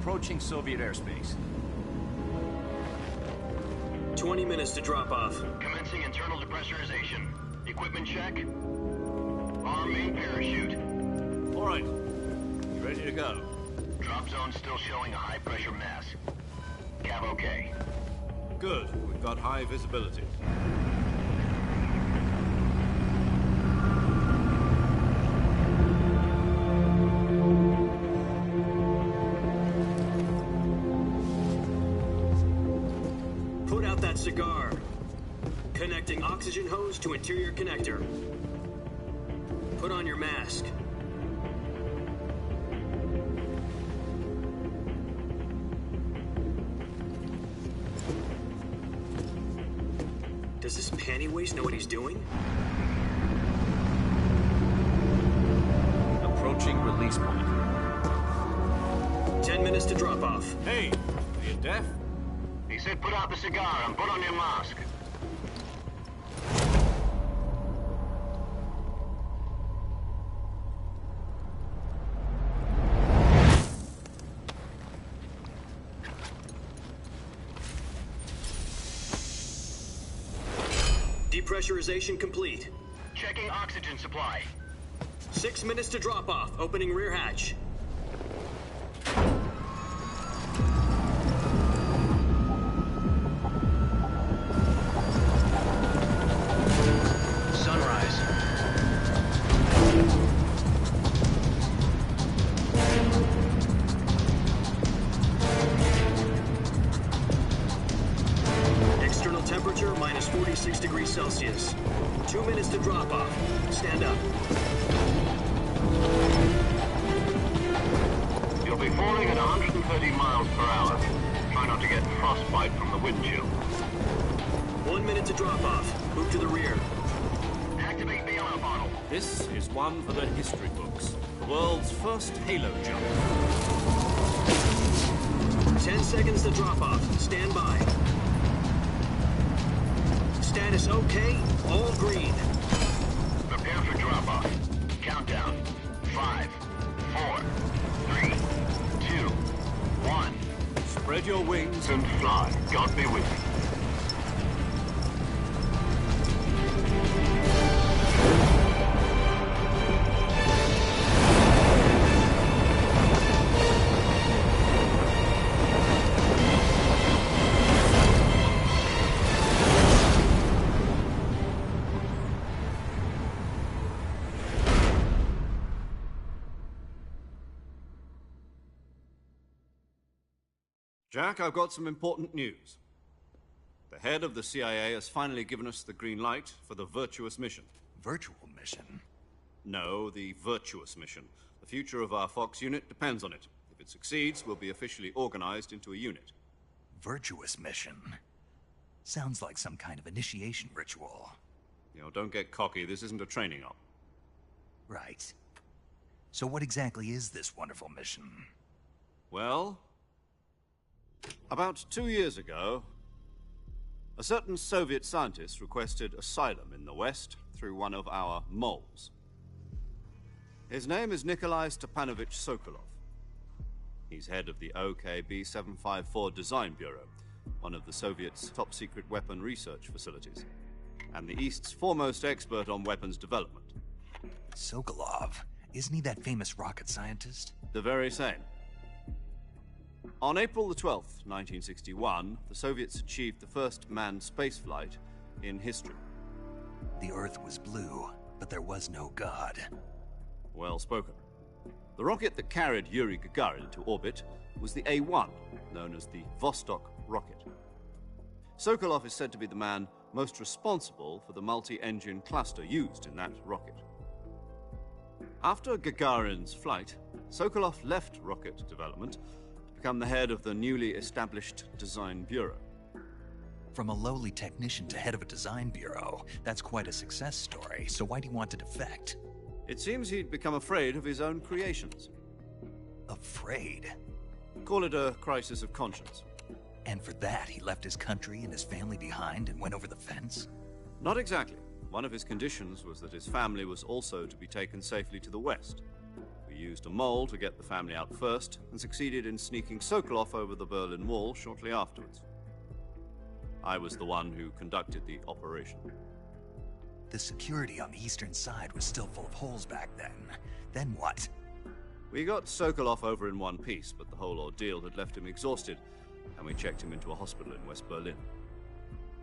approaching Soviet airspace. 20 minutes to drop off. Commencing internal depressurization. Equipment check. Arm main parachute. All right. You ready to go? Drop zone still showing a high pressure mass. Cav okay. Good. We've got high visibility. Put out that cigar. Connecting oxygen hose to interior connector. Put on your mask. Does this panty waste know what he's doing? Approaching release point. 10 minutes to drop off. Hey, are you deaf? He said put out the cigar and put on your mask. Depressurization complete. Checking oxygen supply. 6 minutes to drop off. Opening rear hatch. Sunrise. External temperature minus 46 degrees Celsius. 2 minutes to drop off. Stand up. You'll be falling at 130 miles per hour. Try not to get frostbite from the wind chill. 1 minute to drop off. Move to the rear. Activate bailout bottle. This is one for the history books. The world's first halo jump. 10 seconds to drop off. Stand by. Status okay. All green. Prepare for drop-off. Countdown. 5, 4, 3, 2, 1. Spread your wings And fly. God be with you. Jack, I've got some important news. The head of the CIA has finally given us the green light for the virtuous mission. Virtual mission? No, the virtuous mission. The future of our Fox unit depends on it. If it succeeds, we'll be officially organized into a unit. Virtuous mission? Sounds like some kind of initiation ritual. Don't get cocky. This isn't a training op. Right. So what exactly is this wonderful mission? Well, about 2 years ago, a certain Soviet scientist requested asylum in the West through one of our moles. His name is Nikolai Stepanovich Sokolov. He's head of the OKB 754 Design Bureau, one of the Soviets' top-secret weapon research facilities, and the East's foremost expert on weapons development. Sokolov? Isn't he that famous rocket scientist? The very same. On April the 12th, 1961, the Soviets achieved the first manned spaceflight in history. The Earth was blue, but there was no God. Well spoken. The rocket that carried Yuri Gagarin into orbit was the A-1, known as the Vostok rocket. Sokolov is said to be the man most responsible for the multi-engine cluster used in that rocket. After Gagarin's flight, Sokolov left rocket development to become the head of the newly established Design Bureau. From a lowly technician to head of a design bureau, that's quite a success story. So why do you want to defect? It seems he'd become afraid of his own creations. Afraid? Call it a crisis of conscience. And for that, he left his country and his family behind and went over the fence? Not exactly. One of his conditions was that his family was also to be taken safely to the West. We used a mole to get the family out first and succeeded in sneaking Sokolov over the Berlin Wall shortly afterwards. I was the one who conducted the operation. The security on the eastern side was still full of holes back then. Then what? We got Sokolov over in one piece, but the whole ordeal had left him exhausted, and we checked him into a hospital in West Berlin.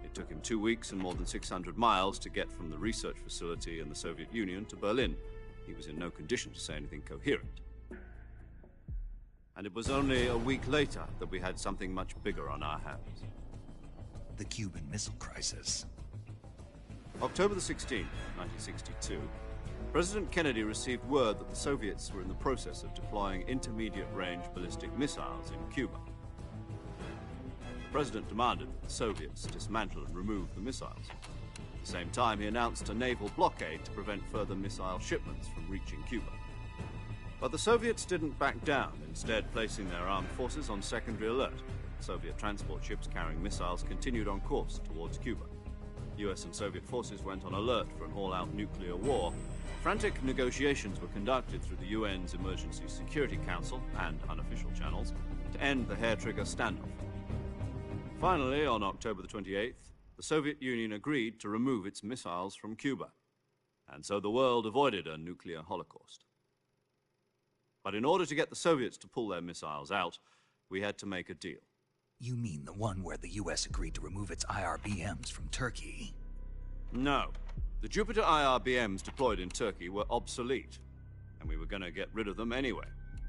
It took him 2 weeks and more than 600 miles to get from the research facility in the Soviet Union to Berlin. He was in no condition to say anything coherent. And it was only a week later that we had something much bigger on our hands. The Cuban Missile Crisis. October the 16th, 1962, President Kennedy received word that the Soviets were in the process of deploying intermediate-range ballistic missiles in Cuba. The President demanded that the Soviets dismantle and remove the missiles. At the same time, he announced a naval blockade to prevent further missile shipments from reaching Cuba. But the Soviets didn't back down, instead placing their armed forces on secondary alert. Soviet transport ships carrying missiles continued on course towards Cuba. US and Soviet forces went on alert for an all-out nuclear war. Frantic negotiations were conducted through the UN's Emergency Security Council and unofficial channels to end the hair-trigger standoff. Finally, on October the 28th, the Soviet Union agreed to remove its missiles from Cuba, and so the world avoided a nuclear holocaust. But in order to get the Soviets to pull their missiles out, we had to make a deal. You mean the one where the US agreed to remove its IRBMs from Turkey? No. The Jupiter IRBMs deployed in Turkey were obsolete, and we were going to get rid of them anyway.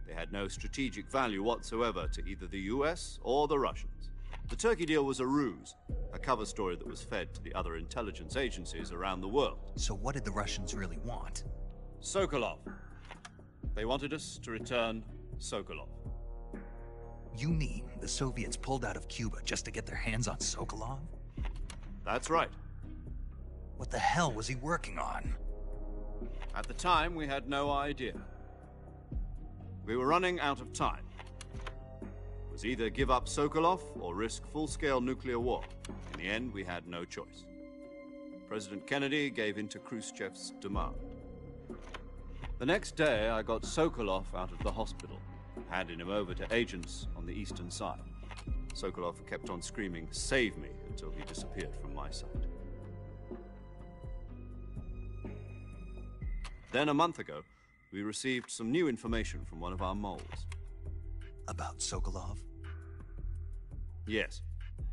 They had no strategic value whatsoever to either the US or the Russians. The Turkey deal was a ruse, a cover story that was fed to the other intelligence agencies around the world. So what did the Russians really want? Sokolov. They wanted us to return Sokolov. You mean the Soviets pulled out of Cuba just to get their hands on Sokolov? That's right. What the hell was he working on? At the time, we had no idea. We were running out of time. It was either give up Sokolov or risk full-scale nuclear war. In the end, we had no choice. President Kennedy gave in to Khrushchev's demand. The next day, I got Sokolov out of the hospital, handing him over to agents on the eastern side. Sokolov kept on screaming, "Save me," until he disappeared from my sight. Then, a month ago, we received some new information from one of our moles. About Sokolov? Yes.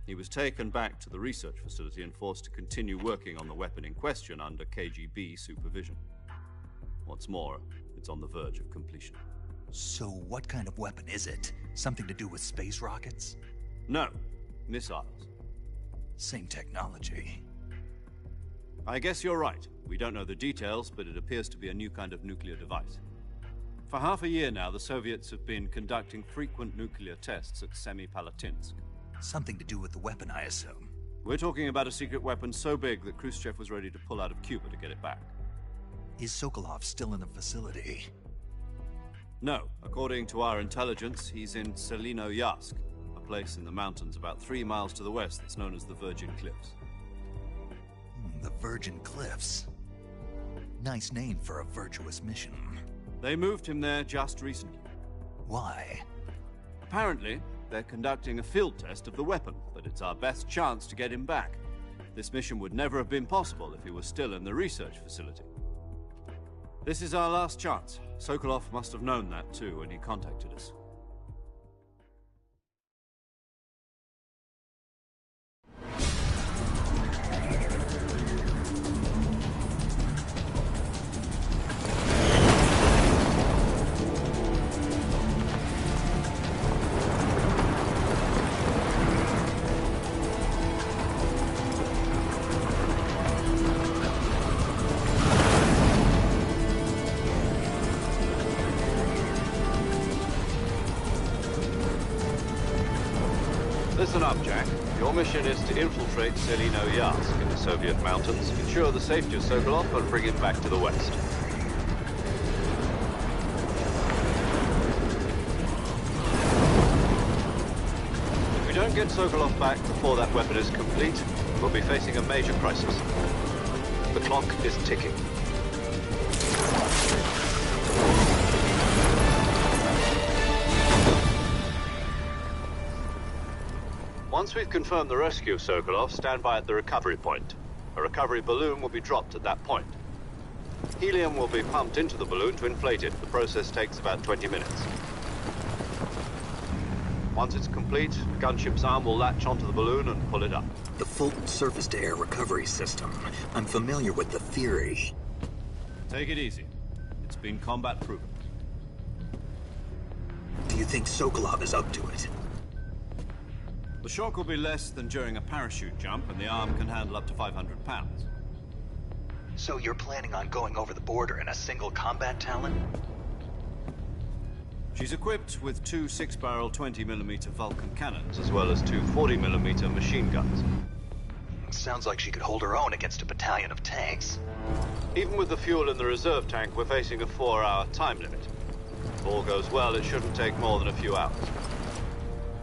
He was taken back to the research facility and forced to continue working on the weapon in question under KGB supervision. What's more, it's on the verge of completion. So what kind of weapon is it? Something to do with space rockets? No, missiles. Same technology. I guess you're right. We don't know the details, but it appears to be a new kind of nuclear device. For half a year now, the Soviets have been conducting frequent nuclear tests at Semipalatinsk. Something to do with the weapon, I assume. We're talking about a secret weapon so big that Khrushchev was ready to pull out of Cuba to get it back. Is Sokolov still in the facility? No. According to our intelligence, he's in Selino-Yarsk, a place in the mountains about 3 miles to the west that's known as the Virgin Cliffs. The Virgin Cliffs. Nice name for a virtuous mission. They moved him there just recently. Why? Apparently, they're conducting a field test of the weapon, but it's our best chance to get him back. This mission would never have been possible if he was still in the research facility. This is our last chance. Sokolov must have known that too when he contacted us. Listen up, Jack. Your mission is to infiltrate Selino-Yarsk in the Soviet mountains, ensure the safety of Sokolov, and bring him back to the west. If we don't get Sokolov back before that weapon is complete, we'll be facing a major crisis. The clock is ticking. Once we've confirmed the rescue of Sokolov, stand by at the recovery point. A recovery balloon will be dropped at that point. Helium will be pumped into the balloon to inflate it. The process takes about 20 minutes. Once it's complete, the gunship's arm will latch onto the balloon and pull it up. The Fulton surface-to-air recovery system. I'm familiar with the theory. Take it easy. It's been combat-proven. Do you think Sokolov is up to it? The shock will be less than during a parachute jump, and the arm can handle up to 500 pounds. So you're planning on going over the border in a single combat Talon? She's equipped with two 6-barrel 20mm Vulcan cannons, as well as two 40mm machine guns. Sounds like she could hold her own against a battalion of tanks. Even with the fuel in the reserve tank, we're facing a 4-hour time limit. If all goes well, it shouldn't take more than a few hours.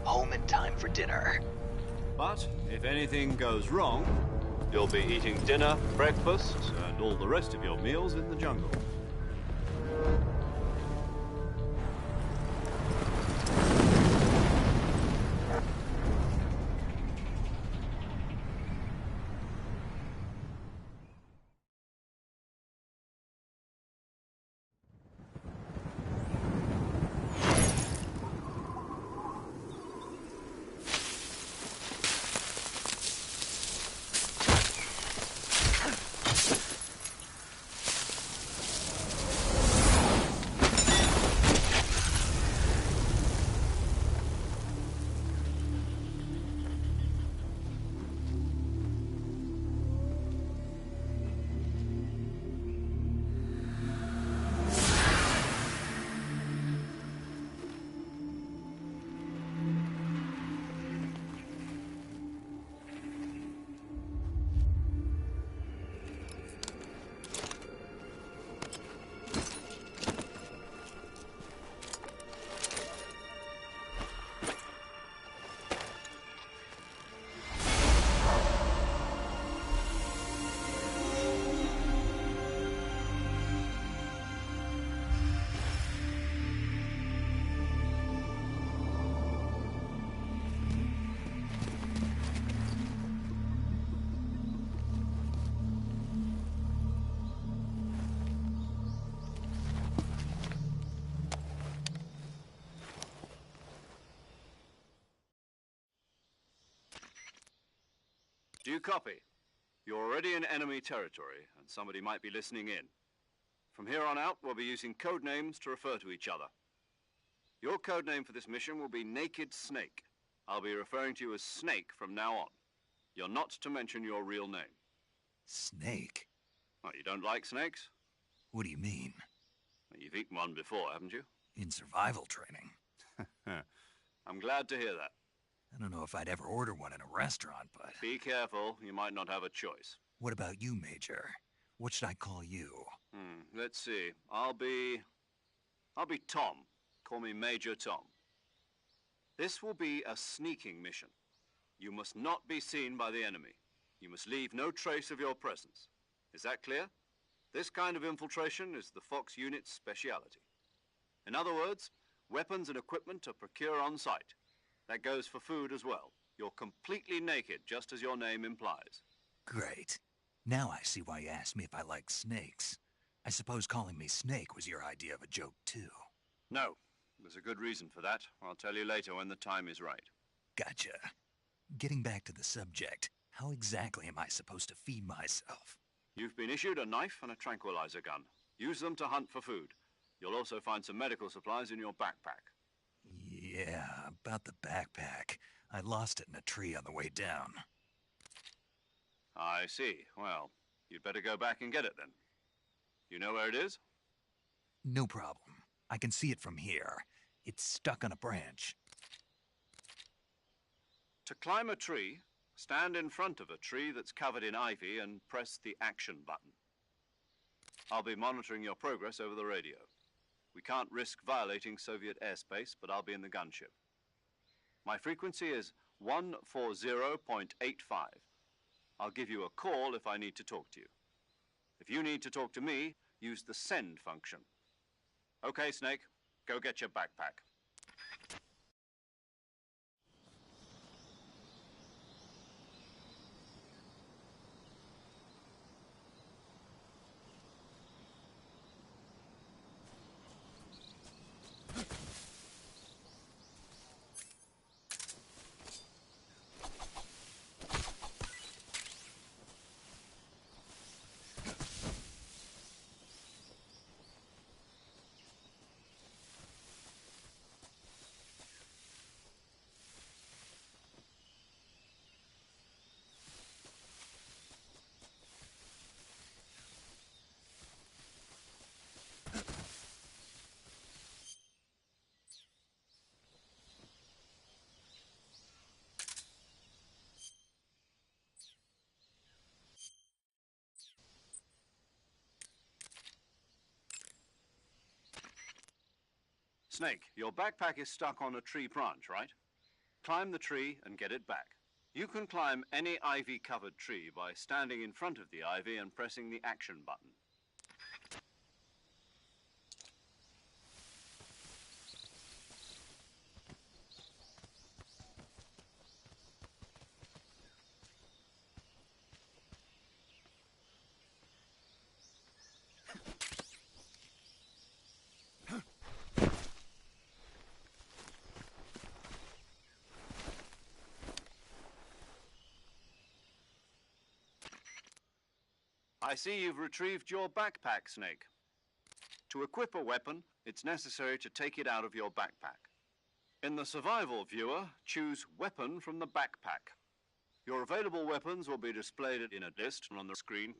Home in time for dinner. But if anything goes wrong, you'll be eating dinner, breakfast, and all the rest of your meals in the jungle. Do you copy? You're already in enemy territory, and somebody might be listening in. From here on out, we'll be using code names to refer to each other. Your code name for this mission will be Naked Snake. I'll be referring to you as Snake from now on. You're not to mention your real name. Snake? Well, you don't like snakes? What do you mean? Well, you've eaten one before, haven't you? In survival training. I'm glad to hear that. I don't know if I'd ever order one in a restaurant, but... Be careful, you might not have a choice. What about you, Major? What should I call you? Let's see. I'll be Tom. Call me Major Tom. This will be a sneaking mission. You must not be seen by the enemy. You must leave no trace of your presence. Is that clear? This kind of infiltration is the Fox unit's speciality. In other words, weapons and equipment are procured on site. That goes for food as well. You're completely naked, just as your name implies. Great. Now I see why you asked me if I like snakes. I suppose calling me Snake was your idea of a joke, too. No. There's a good reason for that. I'll tell you later when the time is right. Gotcha. Getting back to the subject, how exactly am I supposed to feed myself? You've been issued a knife and a tranquilizer gun. Use them to hunt for food. You'll also find some medical supplies in your backpack. Yeah, about the backpack. I lost it in a tree on the way down. I see. Well, you'd better go back and get it then. You know where it is? No problem. I can see it from here. It's stuck on a branch. To climb a tree, stand in front of a tree that's covered in ivy and press the action button. I'll be monitoring your progress over the radio. We can't risk violating Soviet airspace, but I'll be in the gunship. My frequency is 140.85. I'll give you a call if I need to talk to you. If you need to talk to me, use the send function. Okay, Snake, go get your backpack. Snake, your backpack is stuck on a tree branch, right? Climb the tree and get it back. You can climb any ivy-covered tree by standing in front of the ivy and pressing the action button. I see you've retrieved your backpack, Snake. To equip a weapon, it's necessary to take it out of your backpack. In the survival viewer, choose Weapon from the backpack. Your available weapons will be displayed in a list on the screen.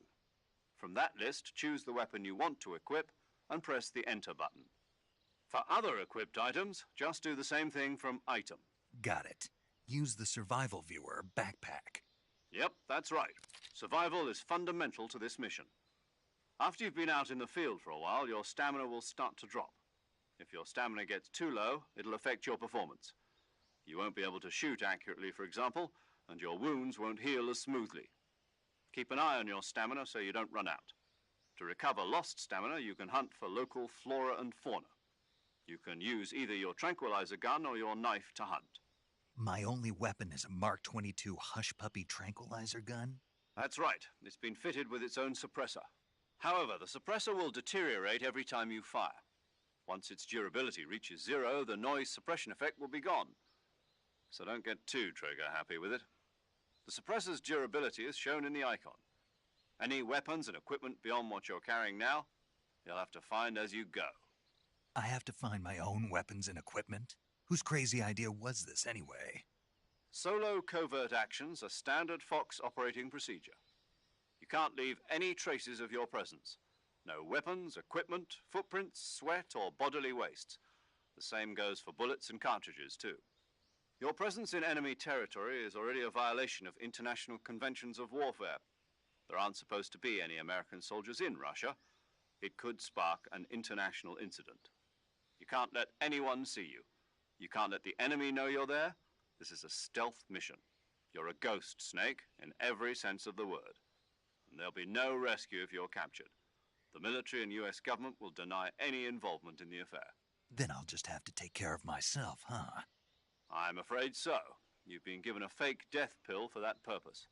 From that list, choose the weapon you want to equip and press the Enter button. For other equipped items, just do the same thing from Item. Got it. Use the survival viewer backpack. Yep, that's right. Survival is fundamental to this mission. After you've been out in the field for a while, your stamina will start to drop. If your stamina gets too low, it'll affect your performance. You won't be able to shoot accurately, for example, and your wounds won't heal as smoothly. Keep an eye on your stamina so you don't run out. To recover lost stamina, you can hunt for local flora and fauna. You can use either your tranquilizer gun or your knife to hunt. My only weapon is a Mark 22 Hush Puppy tranquilizer gun? That's right. It's been fitted with its own suppressor. However, the suppressor will deteriorate every time you fire. Once its durability reaches 0, the noise suppression effect will be gone. So don't get too trigger happy with it. The suppressor's durability is shown in the icon. Any weapons and equipment beyond what you're carrying now, you'll have to find as you go. I have to find my own weapons and equipment? Whose crazy idea was this anyway? Solo covert actions are standard Fox operating procedure. You can't leave any traces of your presence. No weapons, equipment, footprints, sweat, or bodily wastes. The same goes for bullets and cartridges, too. Your presence in enemy territory is already a violation of international conventions of warfare. There aren't supposed to be any American soldiers in Russia. It could spark an international incident. You can't let anyone see you. You can't let the enemy know you're there. This is a stealth mission. You're a ghost, Snake, in every sense of the word. And there'll be no rescue if you're captured. The military and U.S. government will deny any involvement in the affair. Then I'll just have to take care of myself, huh? I'm afraid so. You've been given a fake death pill for that purpose.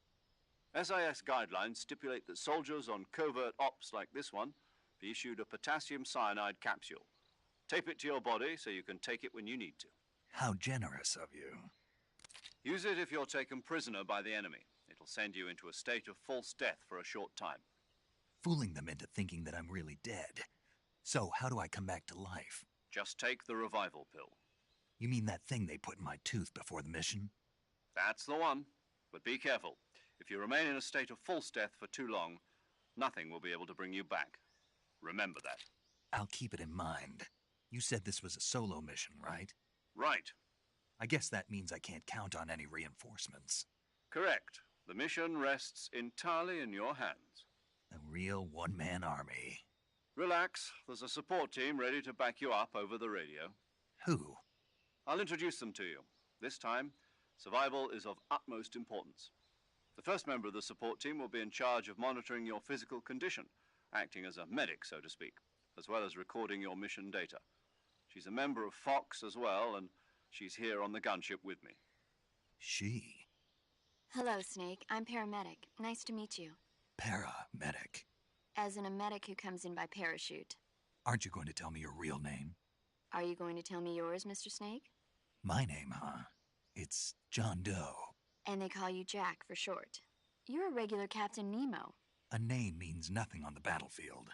SIS guidelines stipulate that soldiers on covert ops like this one be issued a potassium cyanide capsule. Tape it to your body so you can take it when you need to. How generous of you. Use it if you're taken prisoner by the enemy. It'll send you into a state of false death for a short time. Fooling them into thinking that I'm really dead. So how do I come back to life? Just take the revival pill. You mean that thing they put in my tooth before the mission? That's the one. But be careful. If you remain in a state of false death for too long, nothing will be able to bring you back. Remember that. I'll keep it in mind. You said this was a solo mission, right? Right. I guess that means I can't count on any reinforcements. Correct. The mission rests entirely in your hands. A real one-man army. Relax. There's a support team ready to back you up over the radio. Who? I'll introduce them to you. This time, survival is of utmost importance. The first member of the support team will be in charge of monitoring your physical condition, acting as a medic, so to speak, as well as recording your mission data. She's a member of Fox as well, and she's here on the gunship with me. She? Hello, Snake. I'm paramedic. Nice to meet you. Paramedic. As in a medic who comes in by parachute. Aren't you going to tell me your real name? Are you going to tell me yours, Mr. Snake? My name, huh? It's John Doe. And they call you Jack for short. You're a regular Captain Nemo. A name means nothing on the battlefield.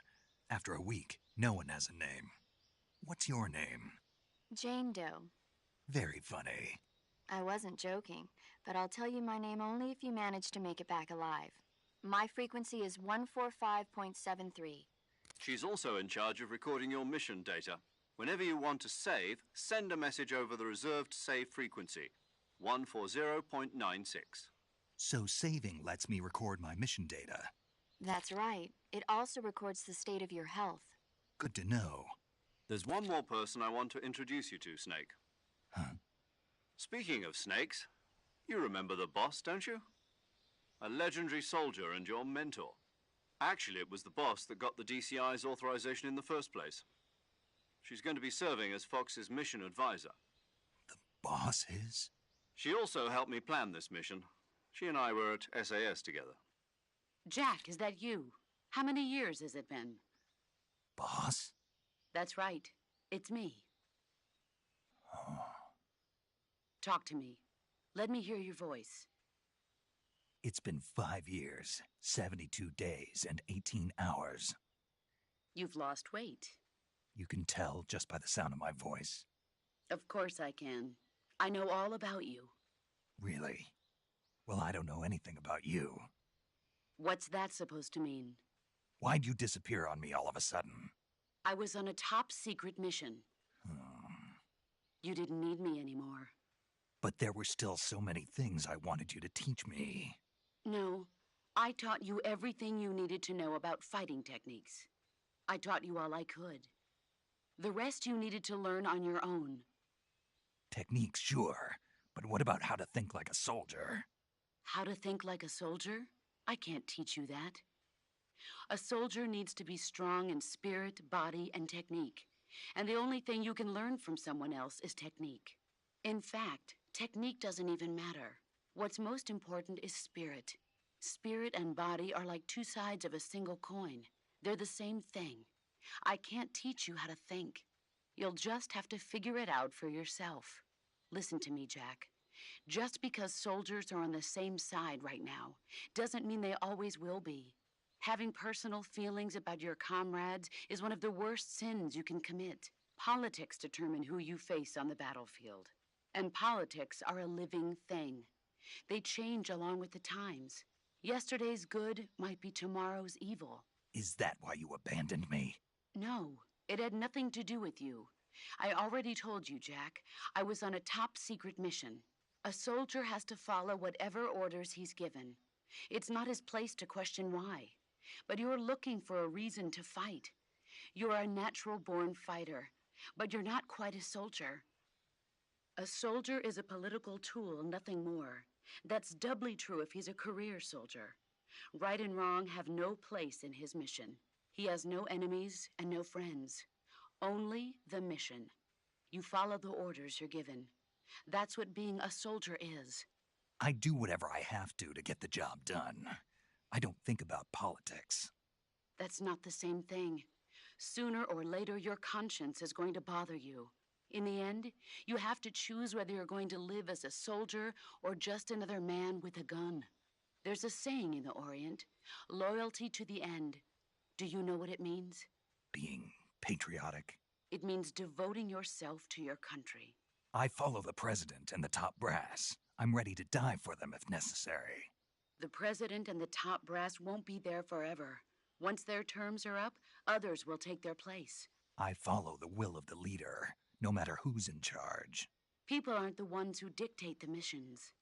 After a week, no one has a name. What's your name? Jane Doe. Very funny. I wasn't joking, but I'll tell you my name only if you manage to make it back alive. My frequency is 145.73. She's also in charge of recording your mission data. Whenever you want to save, send a message over the reserved save frequency, 140.96. So saving lets me record my mission data. That's right. It also records the state of your health. Good to know. There's one more person I want to introduce you to, Snake. Huh? Speaking of snakes, you remember the boss, don't you? A legendary soldier and your mentor. Actually, it was the boss that got the DCI's authorization in the first place. She's going to be serving as Fox's mission advisor. The boss is? She also helped me plan this mission. She and I were at SAS together. Jack, is that you? How many years has it been? Boss? That's right. It's me. Oh. Talk to me. Let me hear your voice. It's been 5 years, 72 days, and 18 hours. You've lost weight. You can tell just by the sound of my voice. Of course I can. I know all about you. Really? Well, I don't know anything about you. What's that supposed to mean? Why'd you disappear on me all of a sudden? I was on a top-secret mission. You didn't need me anymore. But there were still so many things I wanted you to teach me. No, I taught you everything you needed to know about fighting techniques. I taught you all I could. The rest you needed to learn on your own. Techniques, sure. But what about how to think like a soldier? How to think like a soldier? I can't teach you that. A soldier needs to be strong in spirit, body, and technique. And the only thing you can learn from someone else is technique. In fact, technique doesn't even matter. What's most important is spirit. Spirit and body are like two sides of a single coin. They're the same thing. I can't teach you how to think. You'll just have to figure it out for yourself. Listen to me, Jack. Just because soldiers are on the same side right now doesn't mean they always will be. Having personal feelings about your comrades is one of the worst sins you can commit. Politics determine who you face on the battlefield. And politics are a living thing. They change along with the times. Yesterday's good might be tomorrow's evil. Is that why you abandoned me? No, it had nothing to do with you. I already told you, Jack. I was on a top-secret mission. A soldier has to follow whatever orders he's given. It's not his place to question why. But you're looking for a reason to fight. You're a natural-born fighter, but you're not quite a soldier. A soldier is a political tool, nothing more. That's doubly true if he's a career soldier. Right and wrong have no place in his mission. He has no enemies and no friends. Only the mission. You follow the orders you're given. That's what being a soldier is. I do whatever I have to get the job done. I don't think about politics. That's not the same thing. Sooner or later, your conscience is going to bother you. In the end, you have to choose whether you're going to live as a soldier or just another man with a gun. There's a saying in the Orient, loyalty to the end. Do you know what it means? Being patriotic. It means devoting yourself to your country. I follow the president and the top brass. I'm ready to die for them if necessary. The president and the top brass won't be there forever. Once their terms are up, others will take their place. I follow the will of the leader, no matter who's in charge. People aren't the ones who dictate the missions.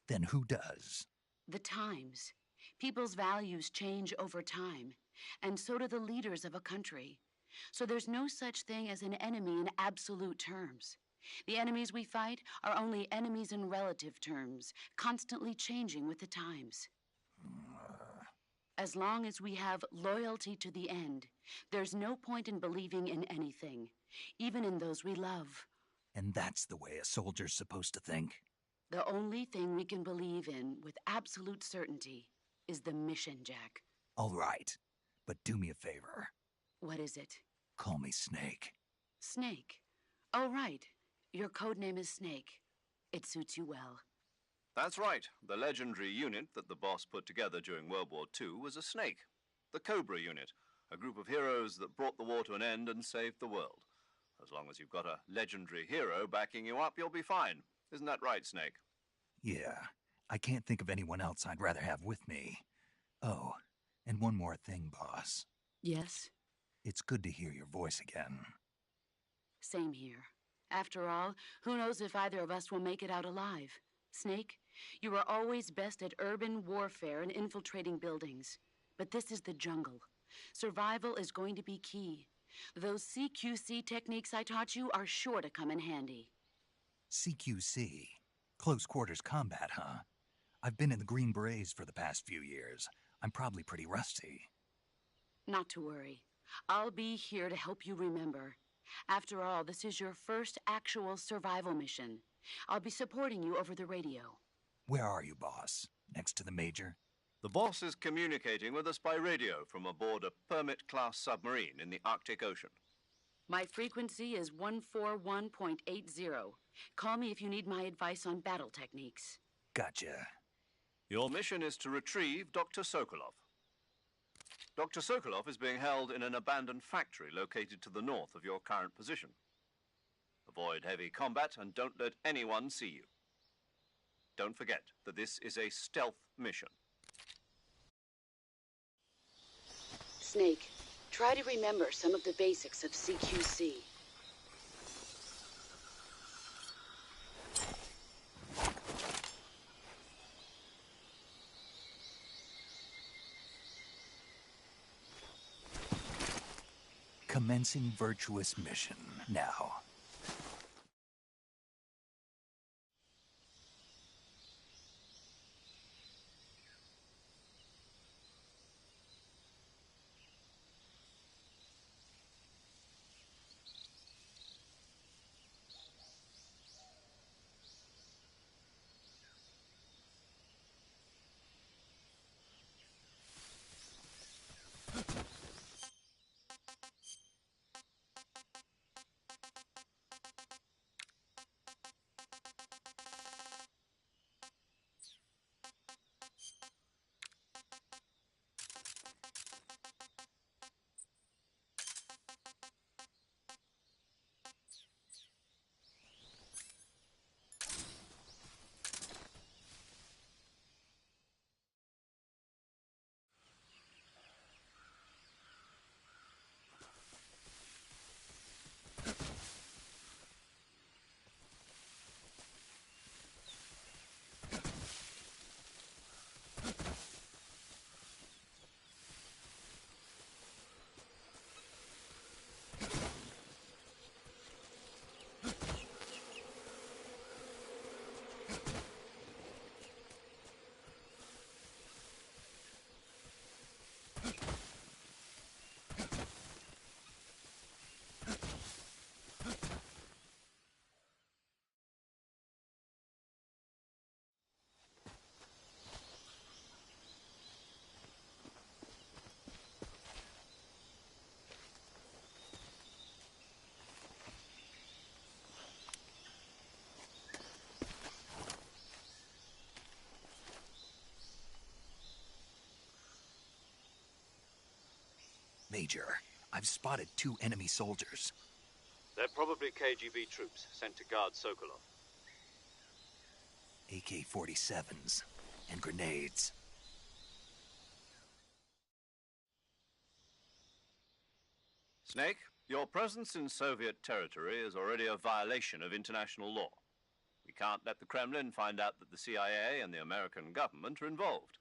Then who does? The times. People's values change over time, and so do the leaders of a country. So there's no such thing as an enemy in absolute terms. The enemies we fight are only enemies in relative terms, constantly changing with the times. As long as we have loyalty to the end, there's no point in believing in anything, even in those we love. And that's the way a soldier's supposed to think? The only thing we can believe in with absolute certainty is the mission, Jack. All right, but do me a favor. What is it? Call me Snake. Snake? Oh, right. Your code name is Snake. It suits you well. That's right. The legendary unit that the boss put together during World War II was a snake. The Cobra unit, a group of heroes that brought the war to an end and saved the world. As long as you've got a legendary hero backing you up, you'll be fine. Isn't that right, Snake? Yeah. I can't think of anyone else I'd rather have with me. Oh, and one more thing, boss. Yes? It's good to hear your voice again. Same here. After all, who knows if either of us will make it out alive? Snake, you are always best at urban warfare and infiltrating buildings. But this is the jungle. Survival is going to be key. Those CQC techniques I taught you are sure to come in handy. CQC. Close quarters combat, huh? I've been in the Green Berets for the past few years. I'm probably pretty rusty. Not to worry. I'll be here to help you remember. After all, this is your first actual survival mission. I'll be supporting you over the radio. Where are you, boss? Next to the Major? The boss is communicating with us by radio from aboard a Permit-class submarine in the Arctic Ocean. My frequency is 141.80. Call me if you need my advice on battle techniques. Gotcha. Your mission is to retrieve Dr. Sokolov. Dr. Sokolov is being held in an abandoned factory located to the north of your current position. Avoid heavy combat and don't let anyone see you. Don't forget that this is a stealth mission. Snake, try to remember some of the basics of CQC. Commencing virtuous mission now. Major, I've spotted 2 enemy soldiers. They're probably KGB troops sent to guard Sokolov. AK-47s and grenades. Snake, your presence in Soviet territory is already a violation of international law. We can't let the Kremlin find out that the CIA and the American government are involved.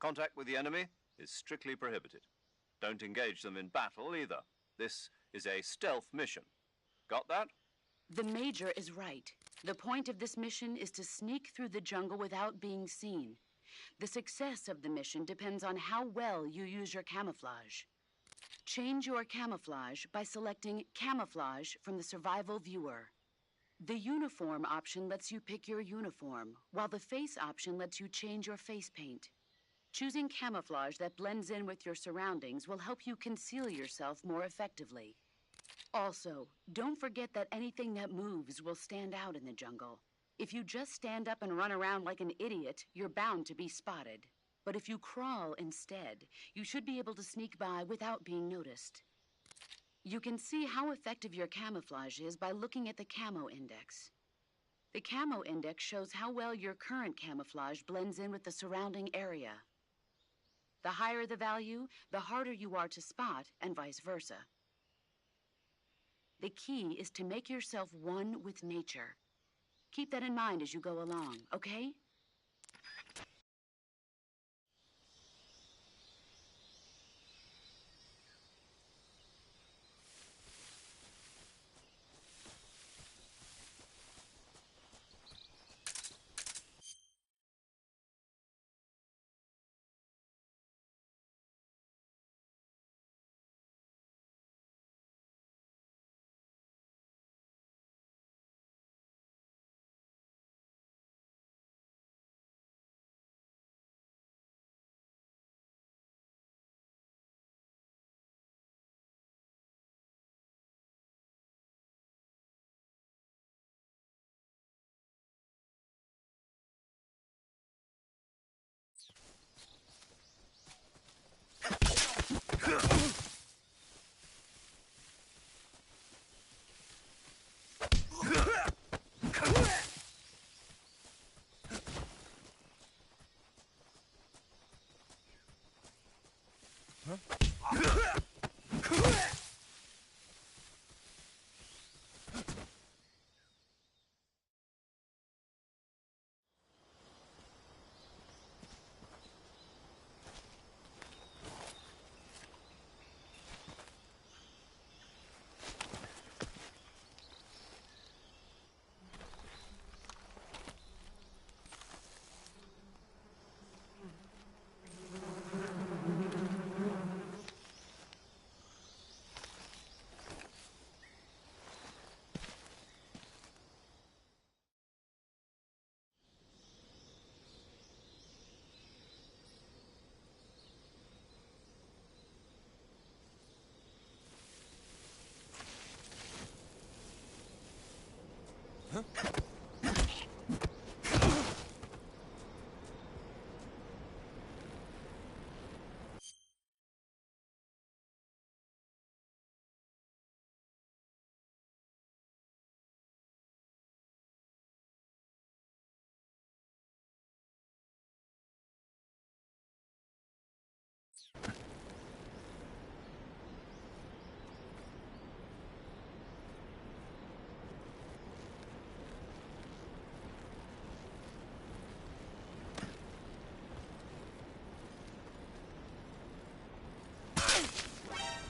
Contact with the enemy is strictly prohibited. Don't engage them in battle either. This is a stealth mission. Got that? The Major is right. The point of this mission is to sneak through the jungle without being seen. The success of the mission depends on how well you use your camouflage. Change your camouflage by selecting Camouflage from the Survival Viewer. The Uniform option lets you pick your uniform, while the Face option lets you change your face paint. Choosing camouflage that blends in with your surroundings will help you conceal yourself more effectively. Also, don't forget that anything that moves will stand out in the jungle. If you just stand up and run around like an idiot, you're bound to be spotted. But if you crawl instead, you should be able to sneak by without being noticed. You can see how effective your camouflage is by looking at the Camo Index. The Camo Index shows how well your current camouflage blends in with the surrounding area. The higher the value, the harder you are to spot, and vice versa. The key is to make yourself one with nature. Keep that in mind as you go along, okay?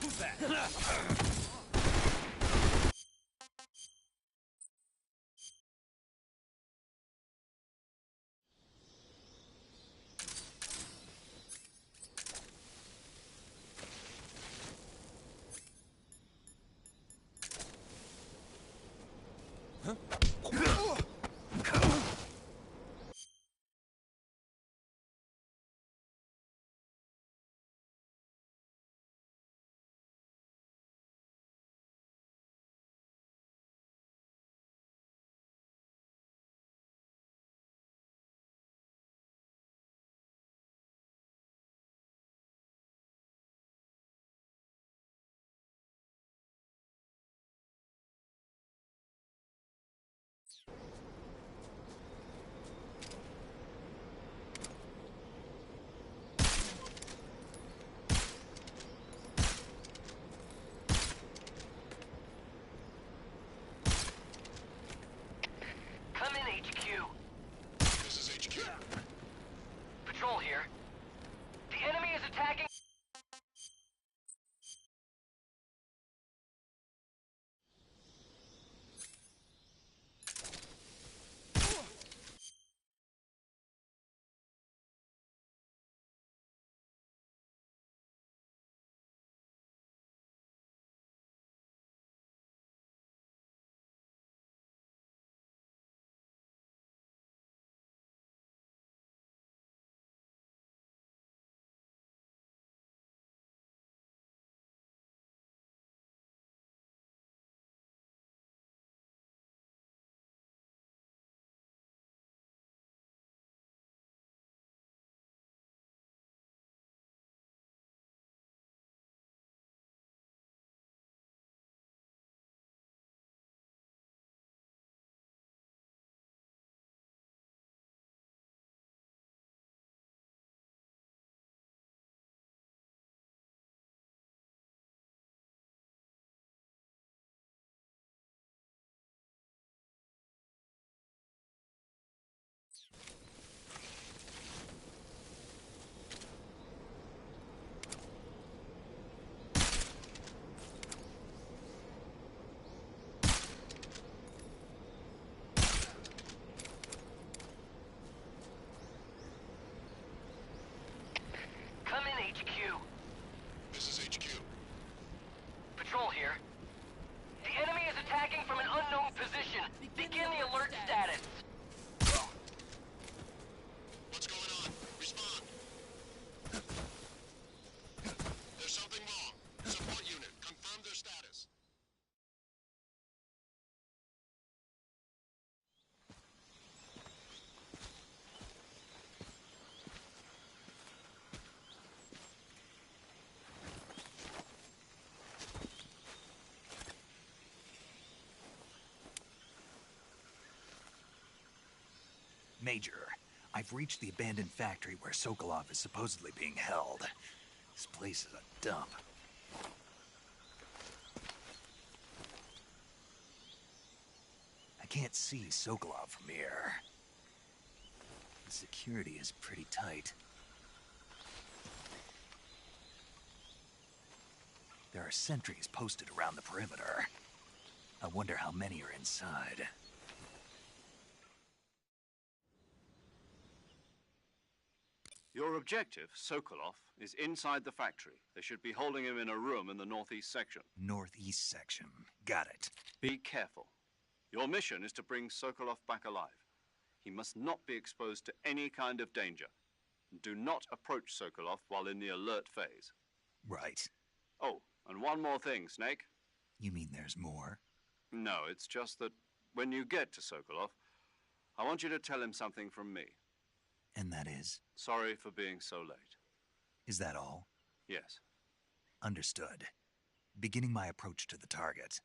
Who's that? Come in, HQ. This is HQ. Patrol here. The enemy is attacking. Come in, HQ. This is HQ. Patrol here. The enemy is attacking from an unknown position. Begin the alert status. What's going on? Respond. There's something wrong. Support unit, confirm their status. Major, I've reached the abandoned factory where Sokolov is supposedly being held. This place is a dump. I can't see Sokolov from here. The security is pretty tight. There are sentries posted around the perimeter. I wonder how many are inside. Your objective, Sokolov, is inside the factory. They should be holding him in a room in the northeast section. Northeast section. Got it. Be careful. Your mission is to bring Sokolov back alive. He must not be exposed to any kind of danger. Do not approach Sokolov while in the alert phase. Right. Oh, and one more thing, Snake. You mean there's more? No, it's just that when you get to Sokolov, I want you to tell him something from me. And that is? Sorry for being so late. Is that all? Yes. Understood. Beginning my approach to the target.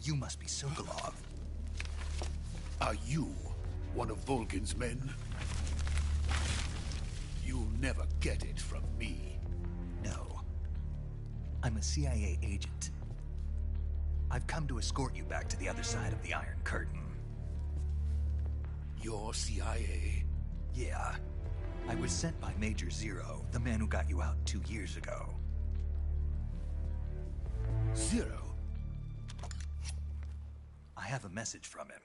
You must be Sokolov. Are you one of Volgin's men? You'll never get it from me. No. I'm a CIA agent. I've come to escort you back to the other side of the Iron Curtain. You're CIA? Yeah. I was sent by Major Zero, the man who got you out 2 years ago. Zero? I have a message from him.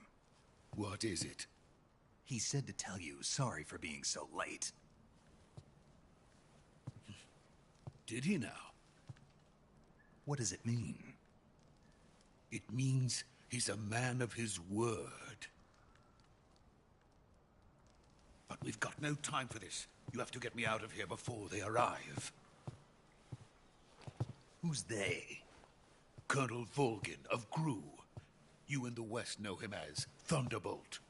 What is it? He said to tell you sorry for being so late. Did he now? What does it mean? It means he's a man of his word. But we've got no time for this. You have to get me out of here before they arrive. Who's they? Colonel Volgin of GRU. You in the West know him as Thunderbolt.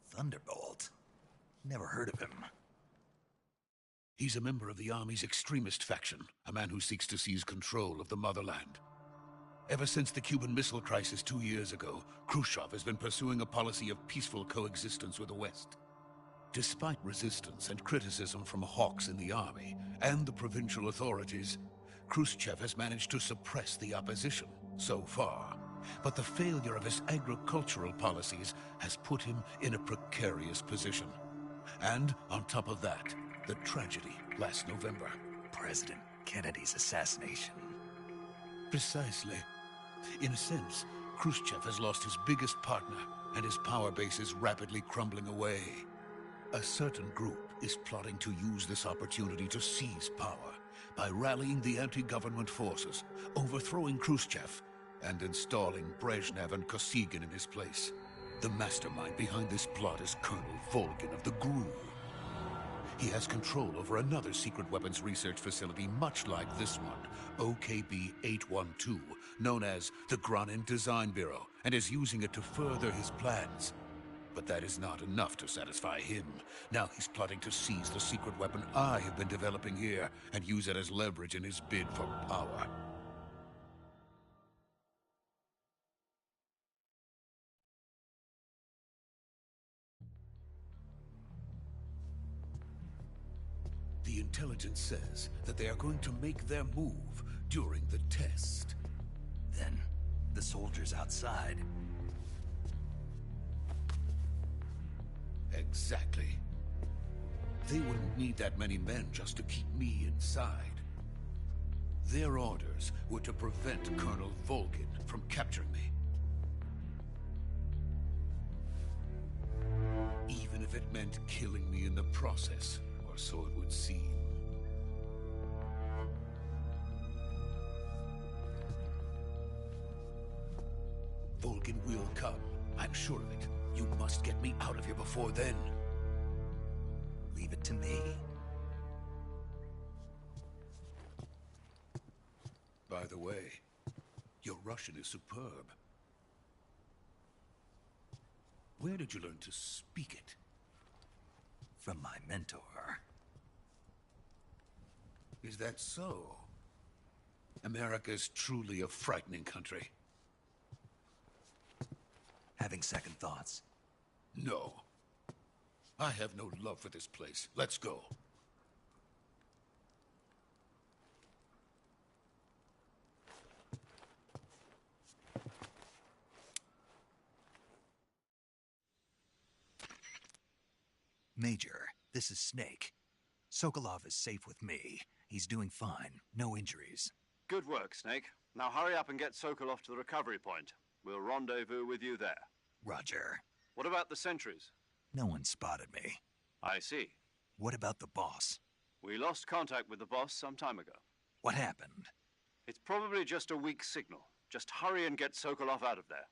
Thunderbolt? Never heard of him. He's a member of the Army's extremist faction, a man who seeks to seize control of the motherland. Ever since the Cuban Missile Crisis 2 years ago, Khrushchev has been pursuing a policy of peaceful coexistence with the West. Despite resistance and criticism from hawks in the army and the provincial authorities, Khrushchev has managed to suppress the opposition so far. But the failure of his agricultural policies has put him in a precarious position. And on top of that, the tragedy last November. President Kennedy's assassination. Precisely. In a sense, Khrushchev has lost his biggest partner, and his power base is rapidly crumbling away. A certain group is plotting to use this opportunity to seize power by rallying the anti-government forces, overthrowing Khrushchev, and installing Brezhnev and Kosygin in his place. The mastermind behind this plot is Colonel Volgin of the GRU. He has control over another secret weapons research facility much like this one, OKB-812, known as the Granin Design Bureau, and is using it to further his plans. But that is not enough to satisfy him. Now he's plotting to seize the secret weapon I have been developing here and use it as leverage in his bid for power. The intelligence says that they are going to make their move during the test. Then, the soldiers outside. Exactly. They wouldn't need that many men just to keep me inside. Their orders were to prevent Colonel Volgin from capturing me. Even if it meant killing me in the process, or so it would seem. Volgin will come. I'm sure of it. You must get me out of here before then. Leave it to me. By the way, your Russian is superb. Where did you learn to speak it? From my mentor. Is that so? America's truly a frightening country. Having second thoughts? No. I have no love for this place. Let's go. Major, this is Snake. Sokolov is safe with me. He's doing fine. No injuries. Good work, Snake. Now hurry up and get Sokolov to the recovery point. We'll rendezvous with you there. Roger. What about the sentries? No one spotted me. I see. What about the boss? We lost contact with the boss some time ago. What happened? It's probably just a weak signal. Just hurry and get Sokolov out of there.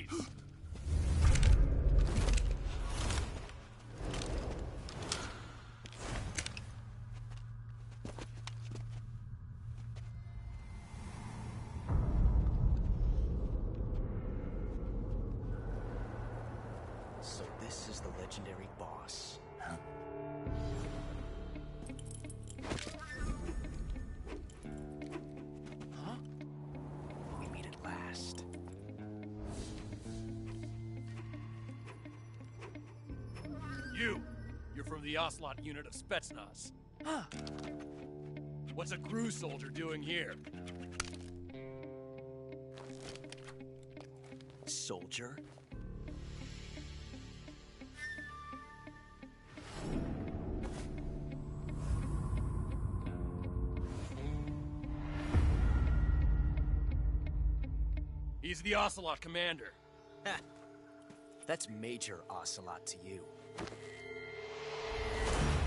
please. So this is the legendary boss. Huh? Huh? We meet at last. You're from the Ocelot unit of Spetsnaz. Huh. What's a crew soldier doing here? Soldier? He's the Ocelot commander. Ha! That's Major Ocelot to you.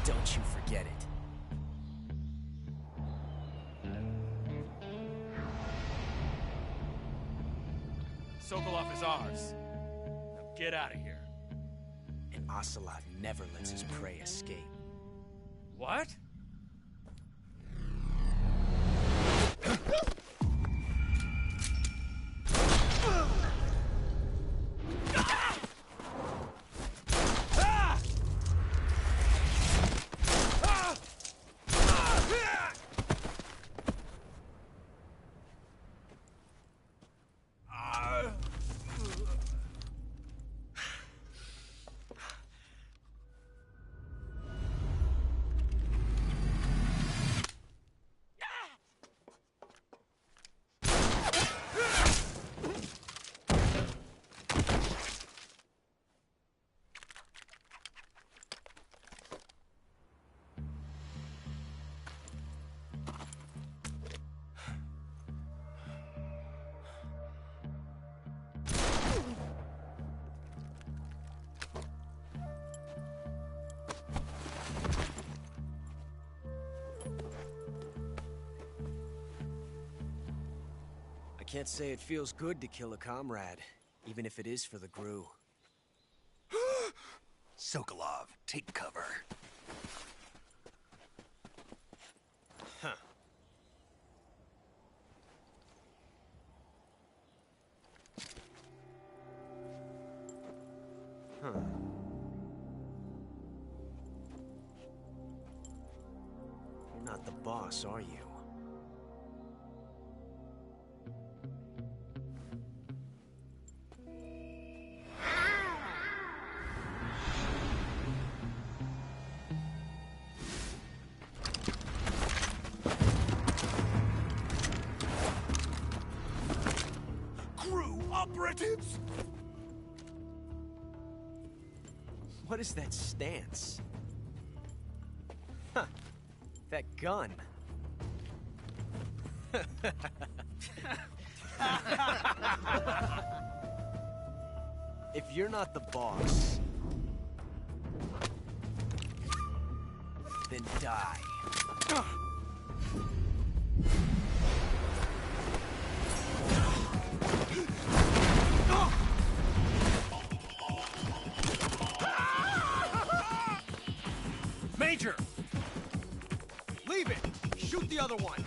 Don't you forget it. Sokolov is ours. Now get out of here. And Ocelot never lets his prey escape. What? I can't say it feels good to kill a comrade, even if it is for the Gru. Sokolov, take cover. Huh. Huh. You're not the boss, are you? Operatives! What is that stance? Huh. That gun. If you're not the boss, then die. Major! Leave it! Shoot the other one!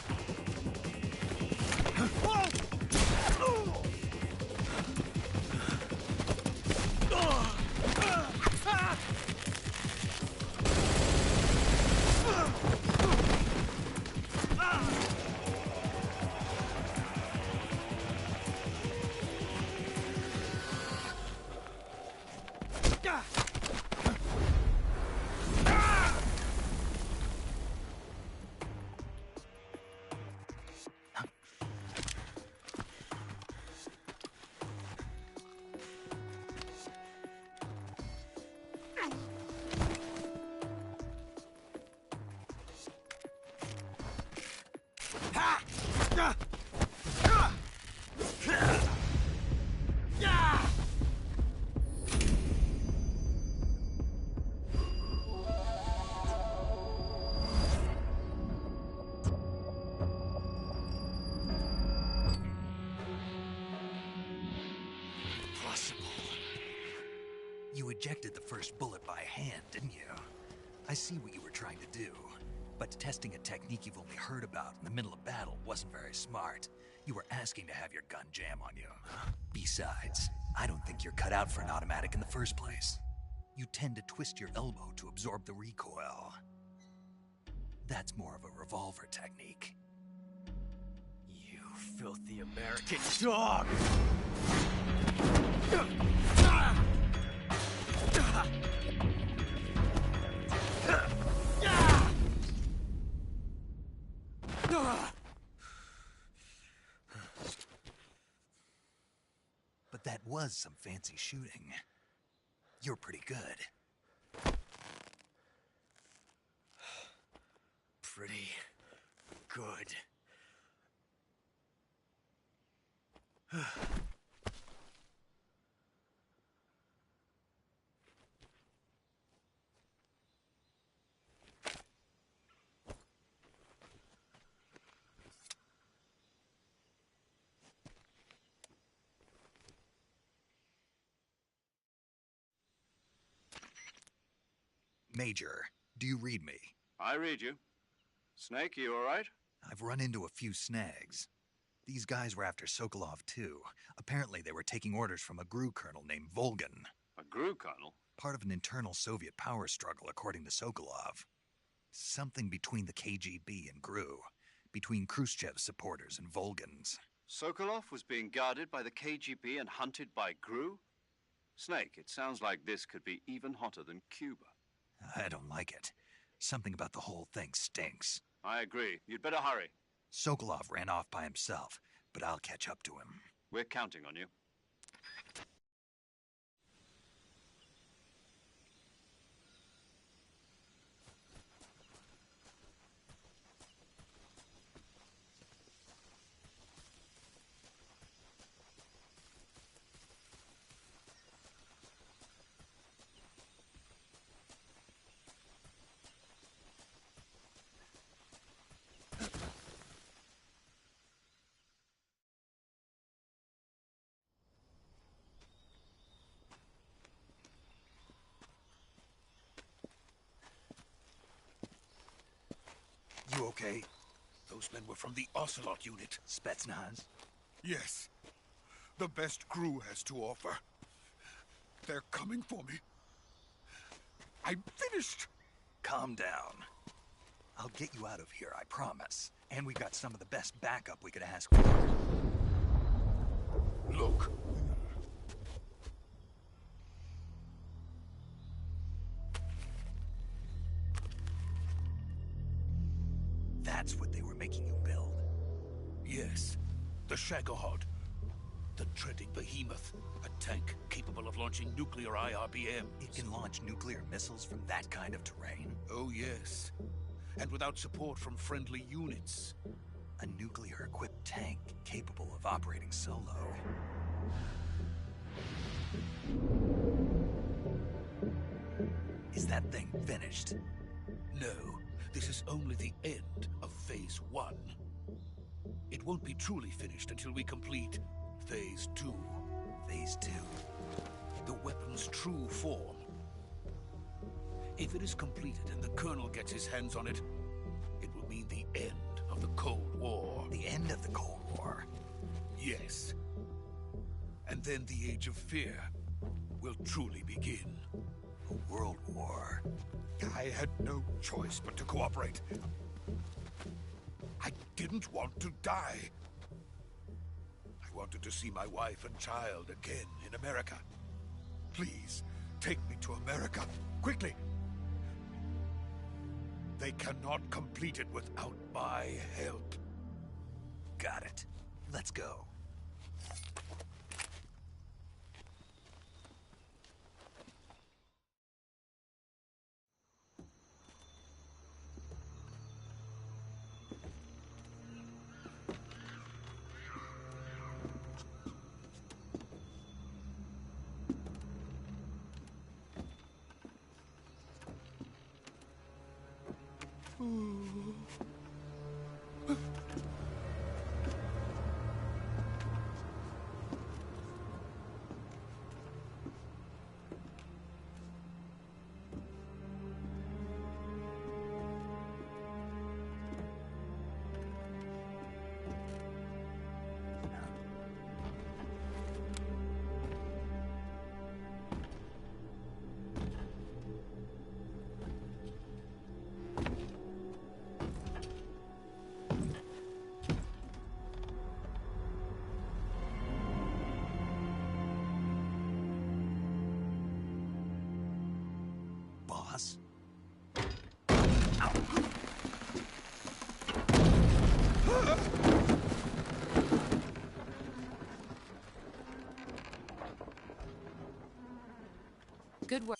You ejected the first bullet by hand, didn't you? I see what you were trying to do. But testing a technique you've only heard about in the middle of battle wasn't very smart. You were asking to have your gun jam on you. Besides, I don't think you're cut out for an automatic in the first place. You tend to twist your elbow to absorb the recoil. That's more of a revolver technique. You filthy American dog! But that was some fancy shooting. You're pretty good. Pretty good. Major, do you read me? I read you. Snake, you all right? I've run into a few snags. These guys were after Sokolov, too. Apparently they were taking orders from a GRU colonel named Volgan. A GRU colonel? Part of an internal Soviet power struggle, according to Sokolov. Something between the KGB and GRU. Between Khrushchev's supporters and Volgan's. Sokolov was being guarded by the KGB and hunted by GRU? Snake, it sounds like this could be even hotter than Cuba. I don't like it. Something about the whole thing stinks. I agree. You'd better hurry. Sokolov ran off by himself, but I'll catch up to him. We're counting on you. You okay? Those men were from the Ocelot unit. Spetsnaz? Yes. The best GRU has to offer. They're coming for me. I'm finished. Calm down. I'll get you out of here, I promise. And we've got some of the best backup we could ask for. Look. That's what they were making you build? Yes. The Shagohod. The treading behemoth. A tank capable of launching nuclear IRBMs. It can launch nuclear missiles from that kind of terrain? Oh, yes. And without support from friendly units. A nuclear-equipped tank capable of operating solo. Is that thing finished? No. This is only the end of Phase 1. It won't be truly finished until we complete Phase 2. Phase 2? The weapon's true form. If it is completed and the Colonel gets his hands on it, it will mean the end of the Cold War. The end of the Cold War? Yes. And then the Age of Fear will truly begin. A world war? I had no choice but to cooperate. I didn't want to die. I wanted to see my wife and child again in America. Please, take me to America, quickly. They cannot complete it without my help. Got it. Let's go. Good work.